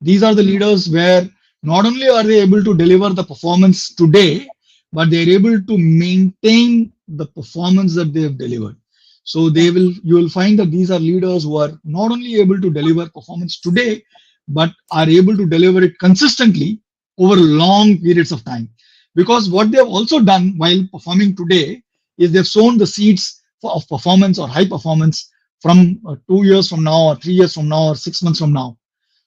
These are the mm, leaders where not only are they able to deliver the performance today, but they're able to maintain the performance that they have delivered. So yeah. you will find that these are leaders who are not only able to deliver performance today, but are able to deliver it consistently over long periods of time. Because what they have also done while performing today is they've sown the seeds of performance or high performance from 2 years from now, or 3 years from now, or 6 months from now.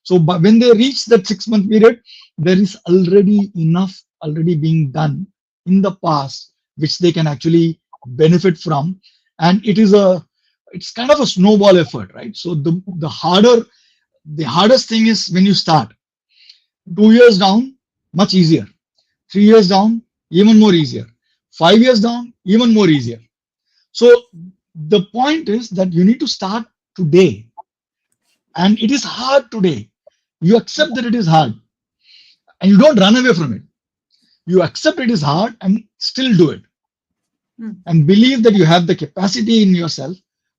So but when they reach that 6 month period, there is already enough already being done in the past, which they can actually benefit from. And it's kind of a snowball effort, right? So the hardest thing is when you start. 2 years down, much easier. 3 years down, even more easier. 5 years down, even more easier. So the point is that you need to start today, and it is hard today. You accept that it is hard, and you don't run away from it. You accept it is hard and still do it, Mm, and believe that you have the capacity in yourself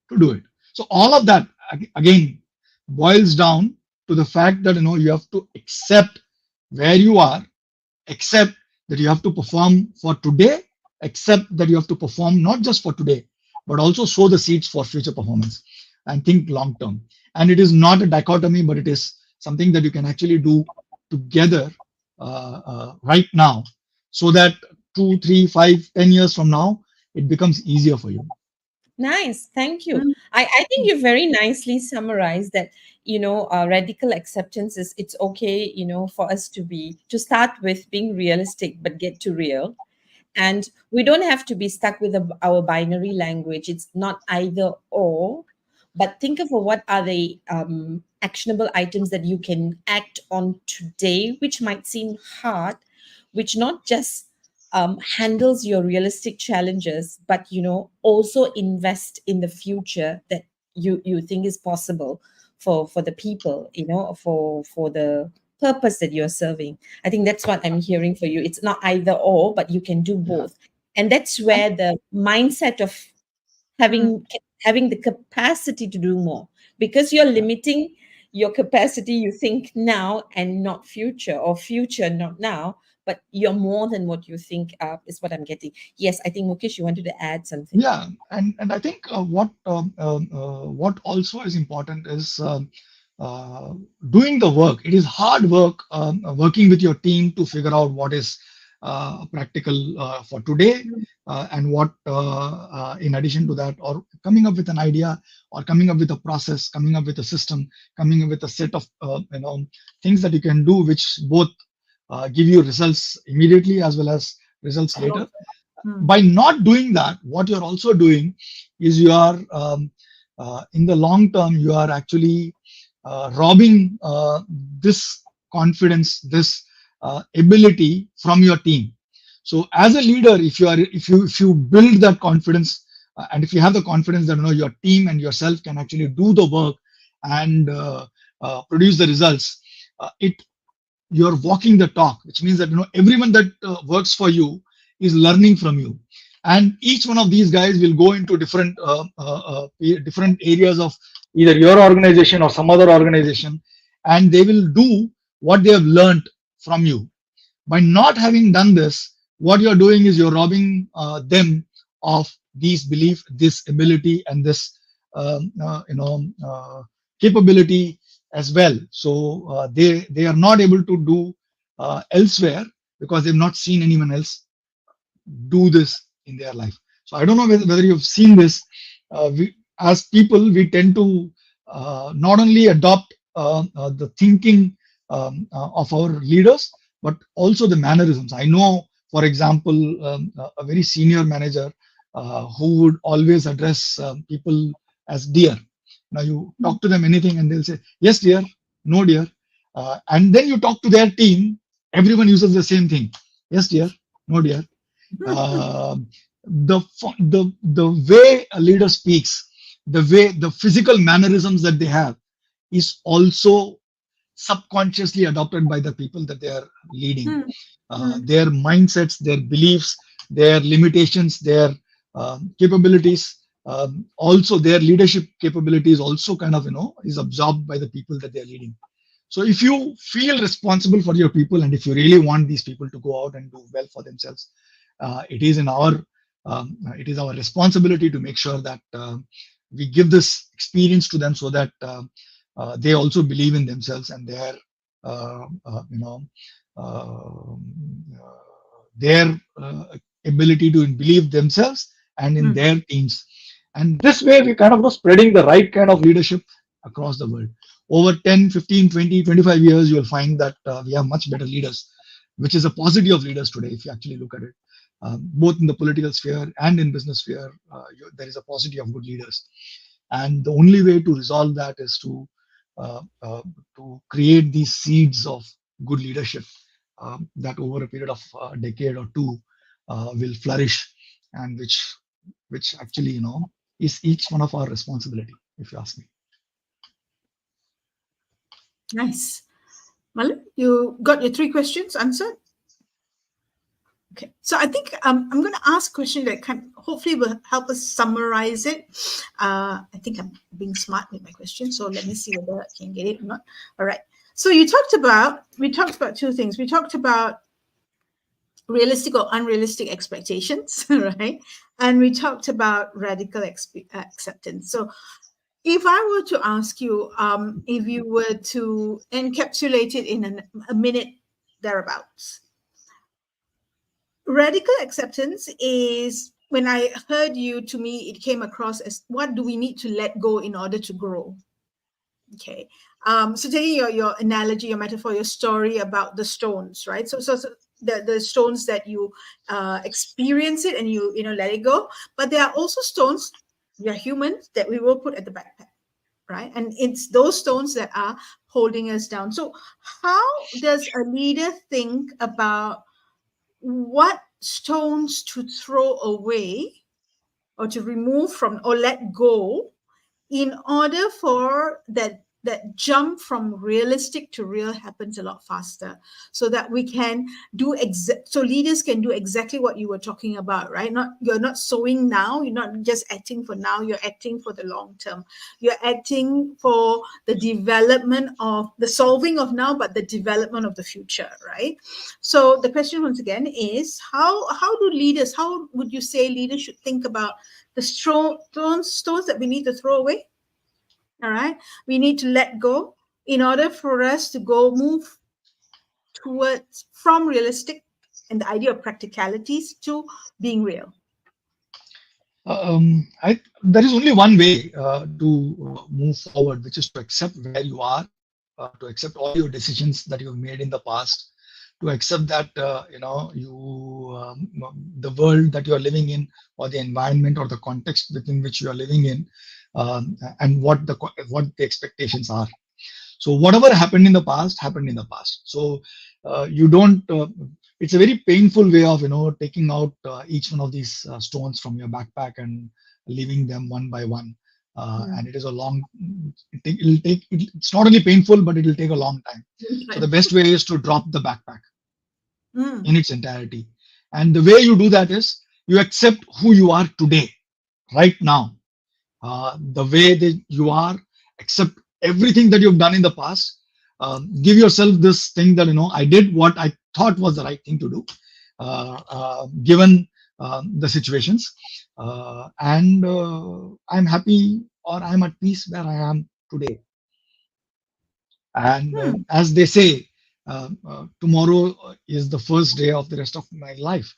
to do it. So all of that again boils down to the fact that you have to accept where you are, accept that you have to perform for today, accept that you have to perform not just for today, but also sow the seeds for future performance, and think long term. And it is not a dichotomy, but it is something that you can actually do together right now, so that 2, 3, 5, 10 years from now, it becomes easier for you. Nice. Thank you. mm, I think you very nicely summarized that, radical acceptance is it's okay, for us to start with being realistic, but get to real. And we don't have to be stuck with our binary language. It's not either or, but think of what are the actionable items that you can act on today, which might seem hard, which not just handles your realistic challenges, but also invest in the future that you think is possible for the people, for the purpose that you're serving. I think that's what I'm hearing for you. It's not either or, but you can do Yeah. both. And that's And where the mindset of mm, having the capacity to do more, because you're yeah. limiting your capacity, you think now and not future, or future not now, but you're more than what you think, is what I'm getting. Yes, I think Mukesh, you wanted to add something. Yeah, and I think what also is important is uh, doing the work. It is hard work working with your team to figure out what is practical for today, mm, and what in addition to that, or coming up with an idea, or coming up with a process, coming up with a system, coming up with a set of things that you can do, which both give you results immediately as well as results later. long term. By not doing that, what you're also doing is you are in the long term, you are actually robbing this confidence, this ability from your team. So as a leader, if you build that confidence, and if you have the confidence that your team and yourself can actually do the work and produce the results, it you're walking the talk, which means that everyone that works for you is learning from you, and each one of these guys will go into different areas of either your organization or some other organization, and they will do what they have learned from you. By not having done this, what you're doing is you're robbing them of these belief, this ability, and this capability as well. So they are not able to do elsewhere because they've not seen anyone else do this in their life. So I don't know whether you've seen this. As people, we tend to not only adopt the thinking of our leaders, but also the mannerisms. I know, for example, a very senior manager who would always address people as dear. Now you talk to them anything and they'll say, yes, dear, no, dear. And then you talk to their team, everyone uses the same thing. Yes, dear, no, dear. uh, the way a leader speaks, the physical mannerisms that they have is also subconsciously adopted by the people that they are leading. Their mindsets, their beliefs, their limitations, their capabilities, also their leadership capabilities also kind of is absorbed by the people that they are leading. So if you feel responsible for your people, and if you really want these people to go out and do well for themselves, it is our responsibility to make sure that we give this experience to them, so that they also believe in themselves and uh, uh, you know uh, their ability to believe themselves and in their teams. And this way we kind of spreading the right kind of leadership across the world. Over 10, 15, 20, 25 years, you'll find that we have much better leaders, which is a paucity of leaders today if you actually look at it. Both in the political sphere and in business sphere, there is a paucity of good leaders. And the only way to resolve that is uh, uh, to create these seeds of good leadership that over a period of a decade or two will flourish, and which actually is each one of our responsibility, if you ask me. Nice. Malan, you got your 3 questions answered? Okay. So I think I'm going to ask a question that hopefully will help us summarize it. I think I'm being smart with my question, so let me see whether I can get it or not. All right. So we talked about 2 things. We talked about realistic or unrealistic expectations, right? And we talked about radical acceptance. So if I were to ask you, if you were to encapsulate it in a minute thereabouts, radical acceptance is, when I heard you, to me, it came across as, what do we need to let go in order to grow? Okay. So taking your analogy, your metaphor, your story about the stones, right? So the stones that you experience it and you let it go, but there are also stones, we are humans, that we will put at the backpack, right? And it's those stones that are holding us down. So how does a leader think about what stones to throw away or to remove from or let go in order for that jump from realistic to real happens a lot faster, so that we can so leaders can do exactly what you were talking about, right? You're not sowing now, you're not just acting for now, you're acting for the long term. You're acting for the development of the solving of now, but the development of the future, right? So the question once again is, how would you say leaders should think about the stones that we need to throw away? All right. We need to let go in order for us to move towards from realistic and the idea of practicalities to being real. There is only one way to move forward, which is to accept where you are, to accept all your decisions that you've made in the past, to accept that the world that you are living in, or the environment or the context within which you are living in, and what the expectations are. So whatever happened in the past happened in the past. So you don't. It's a very painful way of taking out each one of these stones from your backpack and leaving them one by one. And it is a long. It's not only painful, but it will take a long time. So the best way is to drop the backpack in its entirety. And the way you do that is you accept who you are today, right now, the way that you are, accept everything that you've done in the past, give yourself this thing that, I did what I thought was the right thing to do, given the situations, and I'm happy, or I'm at peace where I am today. And Hmm. as they say, tomorrow is the first day of the rest of my life,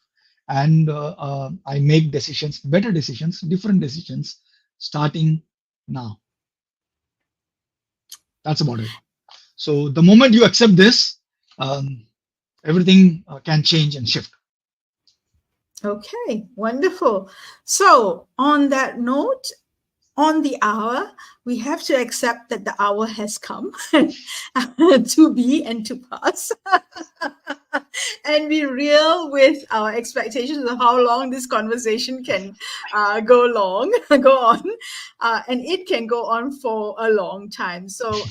and I make decisions, better decisions, different decisions, starting now. That's about it. So the moment you accept this, um, everything can change and shift. Okay, wonderful. So, on that note, on the hour, we have to accept that the hour has come to be and to pass, and be real with our expectations of how long this conversation can go on, and it can go on for a long time. So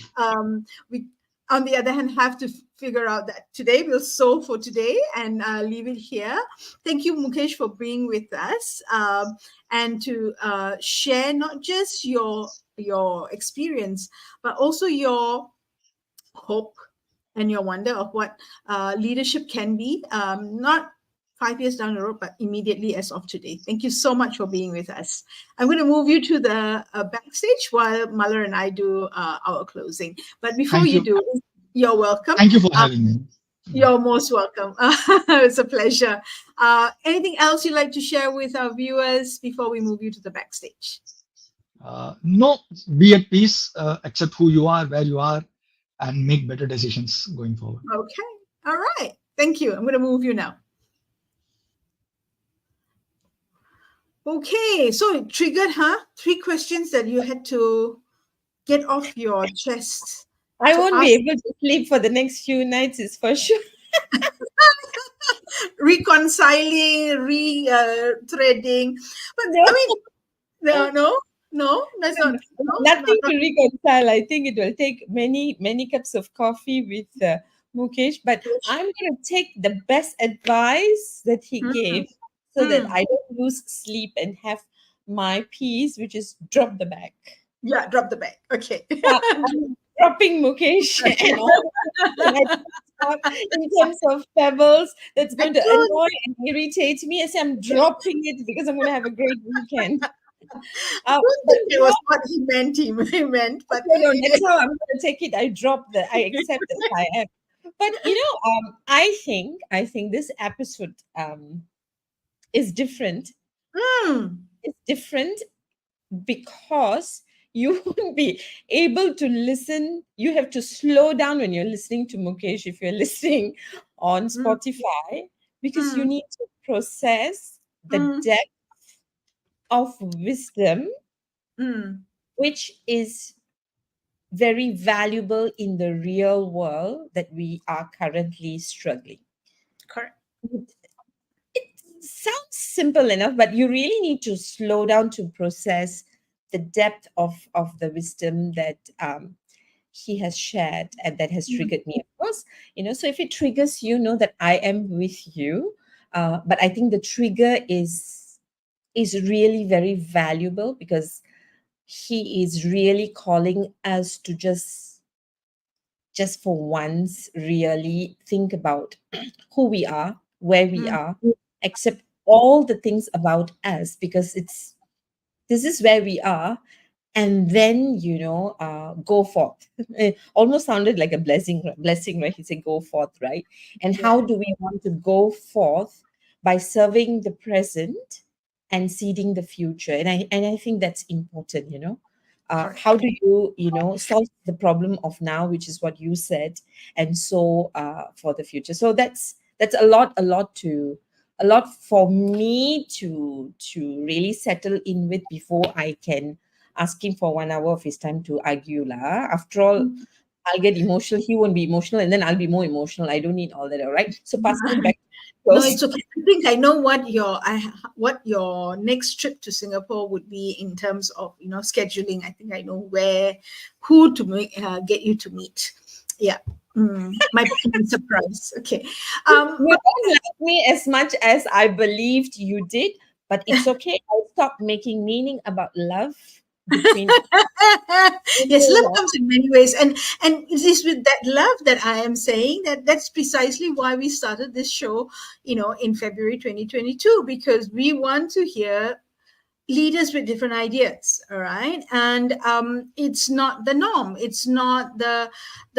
we, on the other hand, have to figure out that today we'll solve for today and leave it here. Thank you, Mukesh, for being with us. And to share not just your experience, but also your hope and your wonder of what leadership can be, not 5 years down the road, but immediately as of today. Thank you so much for being with us. I'm going to move you to the backstage while Malar and I do our closing. But before Thank you you. do, you're welcome. Thank you for having me. You're most welcome. It's a pleasure. Anything else you'd like to share with our viewers before we move you to the backstage? No, be at peace, accept who you are, where you are, and make better decisions going forward. Okay. All right. Thank you. I'm going to move you now. Okay. So it triggered, huh? 3 questions that you had to get off your chest I to won't be ask. able to sleep for the next few nights, is for sure. Reconciling, threading. But I mean, no, that's not, Nothing not to reconcile. I think it will take many, many cups of coffee with Mukesh. But I'm going to take the best advice that he Mm, gave so that mm. I don't lose sleep and have my peace, which is drop the bag. Yeah, drop the bag. Okay. Yeah, I'm dropping Mukesh and all in terms of pebbles that's going to Excellent. annoy and irritate me. I say I'm dropping it because I'm going to have a great weekend. I don't But think it was what he meant. He meant, but no, no, that's how I'm going to take it. I drop I accept as I am. But I think this episode is different. mm, It's different because you won't be able to listen. You have to slow down when you're listening to Mukesh if you're listening on mm, Spotify, because you mm, need to process the mm, depth of wisdom, mm. which is very valuable in the real world that we are currently struggling. Correct. It sounds simple enough, but you really need to slow down to process the depth of the wisdom that he has shared and that has Mm, triggered me. Of course, so if it triggers you, know that I am with you. But I think the trigger is really very valuable because he is really calling us to just for once really think about who we are, where we mm, are, accept all the things about us, because this is where we are, and then go forth. It almost sounded like a blessing, right? He said go forth, right? And how yeah. do we want to go forth? By serving the present and seeding the future. And I think that's important. Correct. How do you solve the problem of now, which is what you said, and so for the future. So that's a lot for me to really settle in with before I can ask him for 1 hour of his time to argue lah. After all, Mm. I'll get emotional. He won't be emotional, and then I'll be more emotional. I don't need all that. All right. So passing it back to No, close. it's okay. I think I know what your next trip to Singapore would be in terms of scheduling. I think I know who to get you to meet. Yeah, might be a surprise. Okay, You don't like me as much as I believed you did, but it's okay. I'll stop making meaning about love between Yes, love people. comes in many ways, and it is with that love that I am saying that that's precisely why we started this show, in February 2022, because we want to hear leaders with different ideas. All right, and it's not the norm, it's not the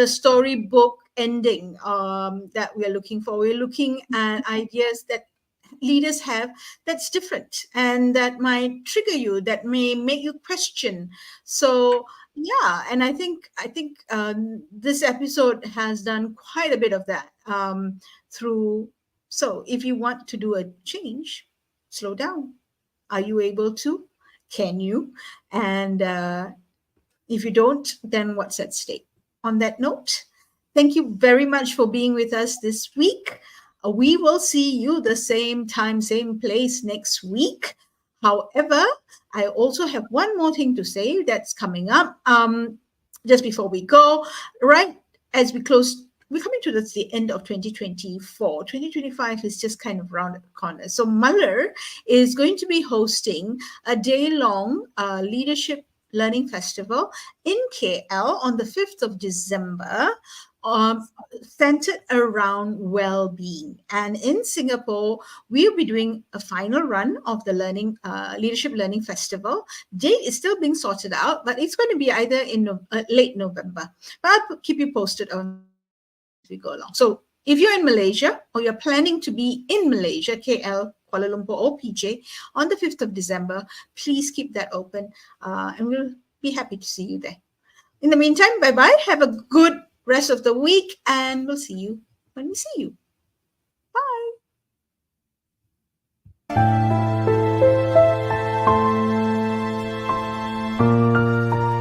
storybook ending that we're looking for. We're looking at ideas that leaders have that's different and that might trigger you, that may make you question. So yeah, and I think this episode has done quite a bit of that, through. So if you want to do a change, slow down. Are you able to? Can you? And if you don't, then what's at stake? On that note, thank you very much for being with us this week. We will see you the same time, same place next week. However, I also have one more thing to say that's coming up. Just before we go, right as we close, we're coming to the end of 2024. 2025 is just kind of round the corner. So Muller is going to be hosting a day-long leadership learning festival in KL on the 5th of December, centered around well-being. And in Singapore, we'll be doing a final run of the leadership learning festival. Date is still being sorted out, but it's going to be either in late November. But I'll keep you posted on that as we go along. So if you're in Malaysia or you're planning to be in Malaysia, KL, Kuala Lumpur, or PJ on the 5th of December, please keep that open, and we'll be happy to see you there. In the meantime, bye-bye. Have a good rest of the week, and we'll see you when we see you.